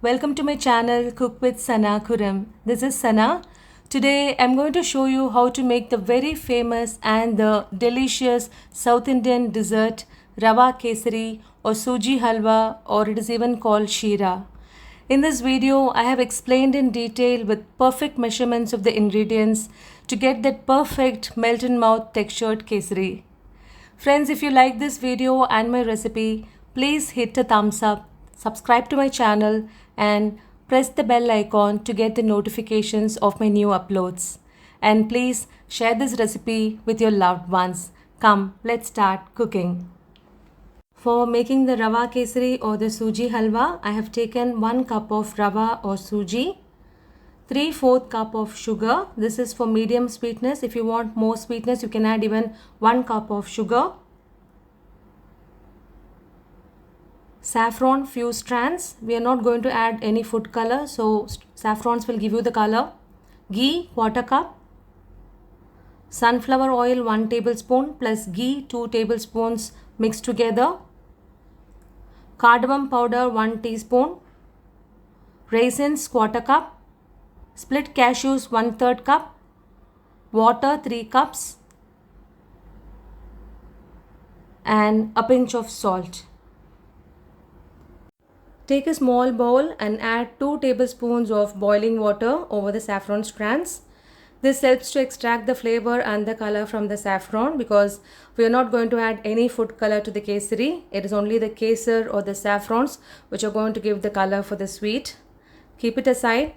Welcome to my channel Cook with Sana Khuram. This is Sana. Today I'm going to show you how to make the very famous and the delicious South Indian dessert Rava kesari or Sooji Halwa, or it is even called Sheera. In this video I have explained in detail with perfect measurements of the ingredients to get that perfect melt in mouth textured kesari. Friends, if you like this video and my recipe, please hit a thumbs up, subscribe to my channel and press the bell icon to get the notifications of my new uploads. And please share this recipe with your loved ones. Come, let's start cooking. For making the Rava kesari or the Sooji Halwa, I have taken 1 cup of Rava or Sooji, 3/4 cup of sugar. This is for medium sweetness. If you want more sweetness, you can add even 1 cup of sugar. Saffron, few strands. We are not going to add any food color, so saffrons will give you the color. Ghee, 1/4 cup. Sunflower oil, 1 tablespoon plus ghee, 2 tablespoons mixed together. Cardamom powder, 1 teaspoon. Raisins, 1/4 cup. Split cashews, 1/3 cup. Water, 3 cups. And a pinch of salt. Take a small bowl and add 2 tablespoons of boiling water over the saffron strands. This helps to extract the flavor and the color from the saffron, because we are not going to add any food color to the kesari. It is only the kesar or the saffrons which are going to give the color for the sweet. Keep it aside.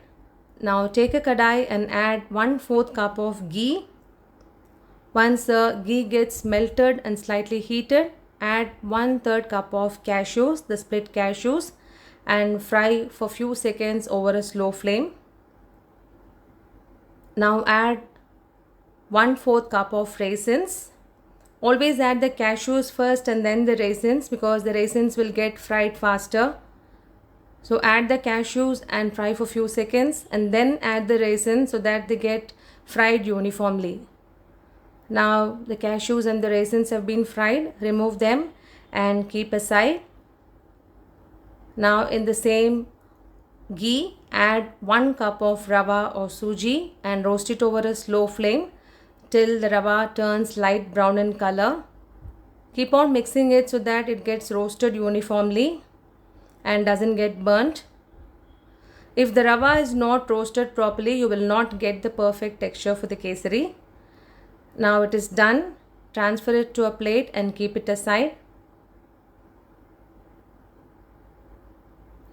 Now take a kadai and add 1/4 cup of ghee. Once the ghee gets melted and slightly heated, add 1/3 cup of cashews, the split cashews, and fry for few seconds over a slow flame. Now add 1/4 cup of raisins. Always add the cashews first and then the raisins, because the raisins will get fried faster. So add the cashews and fry for few seconds and then add the raisins so that they get fried uniformly. Now the cashews and the raisins have been fried. Remove them and keep aside. Now in the same ghee, add 1 cup of rava or Sooji and roast it over a slow flame till the rava turns light brown in color. Keep on mixing it so that it gets roasted uniformly and doesn't get burnt. If the rava is not roasted properly, you will not get the perfect texture for the kesari. Now it is done. Transfer it to a plate and keep it aside.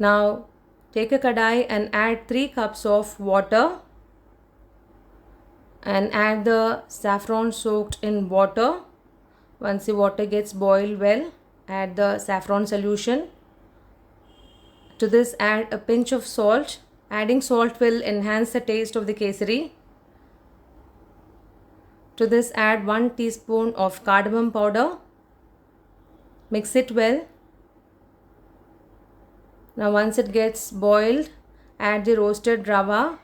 Now take a kadai and add 3 cups of water and add the saffron soaked in water. Once the water gets boiled well, add the saffron solution. To this add a pinch of salt. Adding salt will enhance the taste of the kesari. To this add 1 teaspoon of cardamom powder. Mix it well. Now once it gets boiled, add the roasted rava.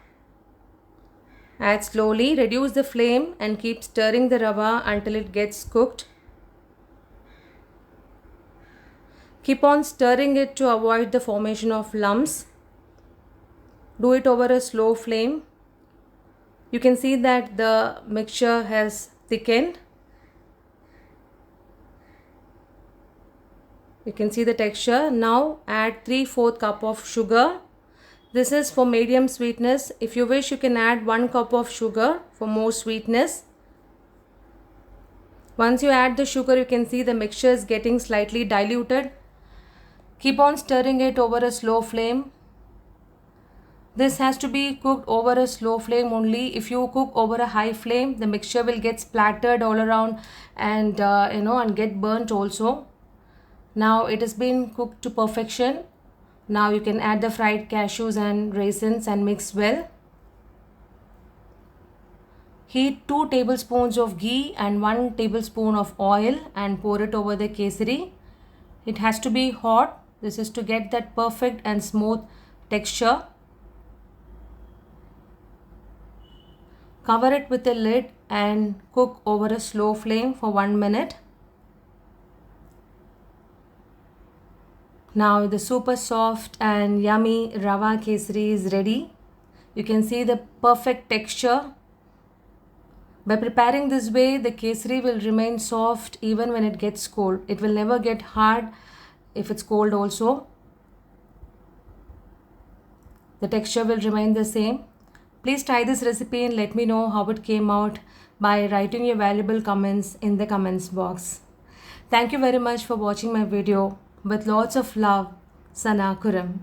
Add slowly, reduce the flame and keep stirring the rava until it gets cooked. Keep on stirring it to avoid the formation of lumps. Do it over a slow flame. You can see that the mixture has thickened. You can see the texture. Now add 3/4 cup of sugar. This is for medium sweetness. If you wish, you can add 1 cup of sugar for more sweetness. Once you add the sugar, you can see the mixture is getting slightly diluted. Keep on stirring it over a slow flame. This has to be cooked over a slow flame only. If you cook over a high flame, the mixture will get splattered all around and and get burnt also. Now it has been cooked to perfection. Now you can add the fried cashews and raisins and mix well. Heat 2 tablespoons of ghee and 1 tablespoon of oil and pour it over the kesari. It has to be hot. This is to get that perfect and smooth texture. Cover it with a lid and cook over a slow flame for 1 minute. Now the super soft and yummy Rava kesari is ready. You can see the perfect texture. By preparing this way, the kesari will remain soft even when it gets cold. It will never get hard if it's cold also. The texture will remain the same. Please try this recipe and let me know how it came out by writing your valuable comments in the comments box. Thank you very much for watching my video. With lots of love, Sana Khuram.